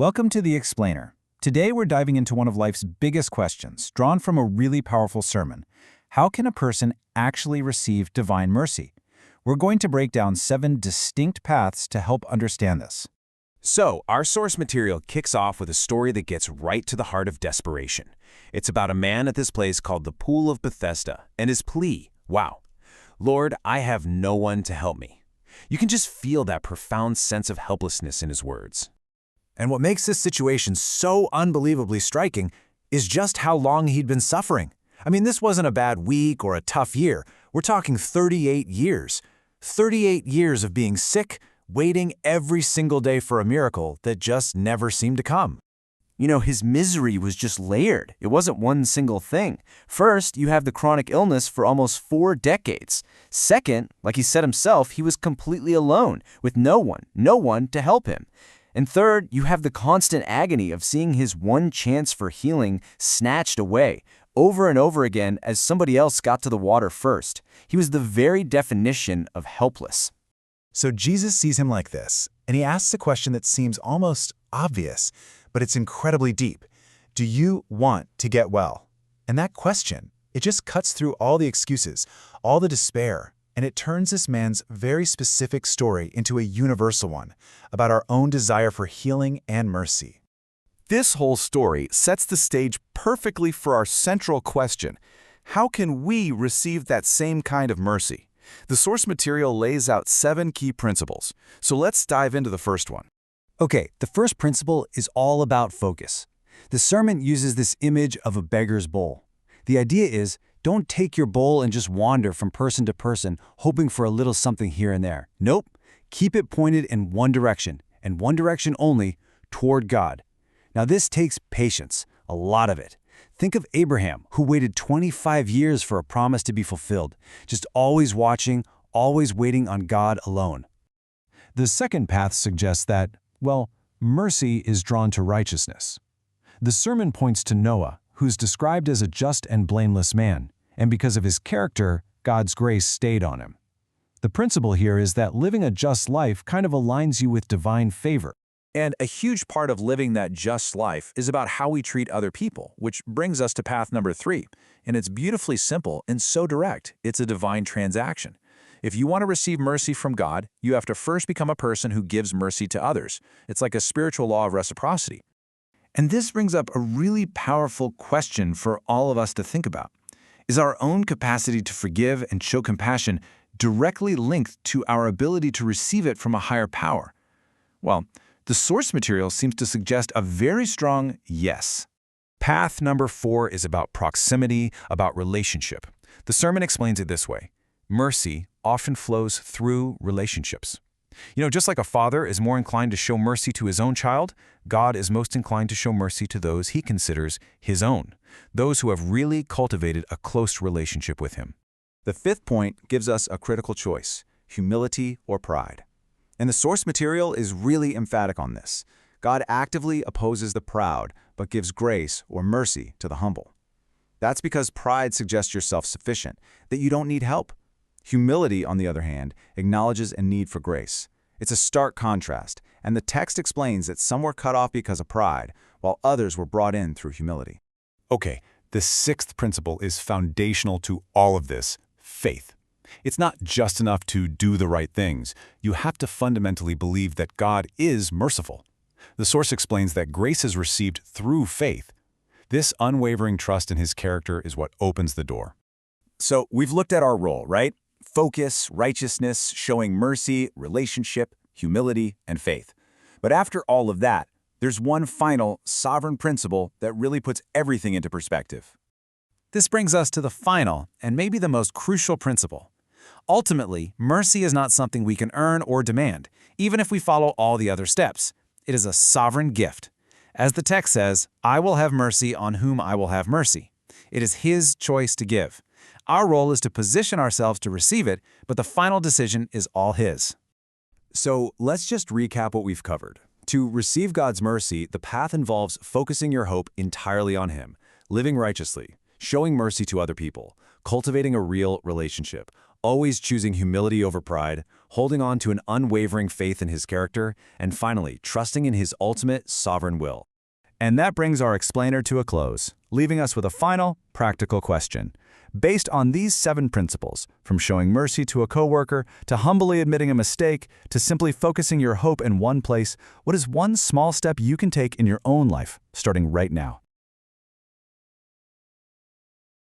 Welcome to The Explainer. Today we're diving into one of life's biggest questions, drawn from a really powerful sermon. How can a person actually receive divine mercy? We're going to break down 7 distinct paths to help understand this. So, our source material kicks off with a story that gets right to the heart of desperation. It's about a man at this place called the Pool of Bethesda, and his plea, wow, Lord, I have no one to help me. You can just feel that profound sense of helplessness in his words. And what makes this situation so unbelievably striking is just how long he'd been suffering. I mean, this wasn't a bad week or a tough year. We're talking 38 years. 38 years of being sick, waiting every single day for a miracle that just never seemed to come. You know, his misery was just layered. It wasn't one single thing. First, you have the chronic illness for almost 4 decades. Second, like he said himself, he was completely alone, with no one to help him. And third, you have the constant agony of seeing his one chance for healing snatched away, over and over again as somebody else got to the water first. He was the very definition of helpless. So Jesus sees him like this, and he asks a question that seems almost obvious, but it's incredibly deep. Do you want to get well? And that question, it just cuts through all the excuses, all the despair, and it turns this man's very specific story into a universal one about our own desire for healing and mercy. This whole story sets the stage perfectly for our central question: how can we receive that same kind of mercy? The source material lays out 7 key principles, so let's dive into the first one. Okay, the first principle is all about focus. The sermon uses this image of a beggar's bowl. The idea is, don't take your bowl and just wander from person to person, hoping for a little something here and there. Nope, keep it pointed in one direction, and one direction only, toward God. Now this takes patience, a lot of it. Think of Abraham, who waited 25 years for a promise to be fulfilled, just always watching, always waiting on God alone. The second path suggests that, well, mercy is drawn to righteousness. The sermon points to Noah, who's described as a just and blameless man, and because of his character, God's grace stayed on him. The principle here is that living a just life kind of aligns you with divine favor. And a huge part of living that just life is about how we treat other people, which brings us to path number 3. And it's beautifully simple and so direct. It's a divine transaction. If you want to receive mercy from God, you have to first become a person who gives mercy to others. It's like a spiritual law of reciprocity. And this brings up a really powerful question for all of us to think about. Is our own capacity to forgive and show compassion directly linked to our ability to receive it from a higher power? Well, the source material seems to suggest a very strong yes. Path number 4 is about proximity, about relationship. The sermon explains it this way: mercy often flows through relationships. You know, just like a father is more inclined to show mercy to his own child, God is most inclined to show mercy to those he considers his own, those who have really cultivated a close relationship with him. The 5th point gives us a critical choice: humility or pride. And the source material is really emphatic on this. God actively opposes the proud, but gives grace or mercy to the humble. That's because pride suggests you're self-sufficient, that you don't need help. Humility, on the other hand, acknowledges a need for grace. It's a stark contrast, and the text explains that some were cut off because of pride, while others were brought in through humility. Okay, the 6th principle is foundational to all of this: faith. It's not just enough to do the right things. You have to fundamentally believe that God is merciful. The source explains that grace is received through faith. This unwavering trust in his character is what opens the door. So we've looked at our role, right? Focus, righteousness, showing mercy, relationship, humility, and faith. But after all of that, there's one final, sovereign principle that really puts everything into perspective. This brings us to the final, and maybe the most crucial principle. Ultimately, mercy is not something we can earn or demand, even if we follow all the other steps. It is a sovereign gift. As the text says, I will have mercy on whom I will have mercy. It is his choice to give. Our role is to position ourselves to receive it, but the final decision is all his. So let's just recap what we've covered. To receive God's mercy, the path involves focusing your hope entirely on him, living righteously, showing mercy to other people, cultivating a real relationship, always choosing humility over pride, holding on to an unwavering faith in his character, and finally, trusting in his ultimate sovereign will. And that brings our explainer to a close, leaving us with a final, practical question. Based on these 7 principles, from showing mercy to a coworker, to humbly admitting a mistake, to simply focusing your hope in one place, what is one small step you can take in your own life, starting right now?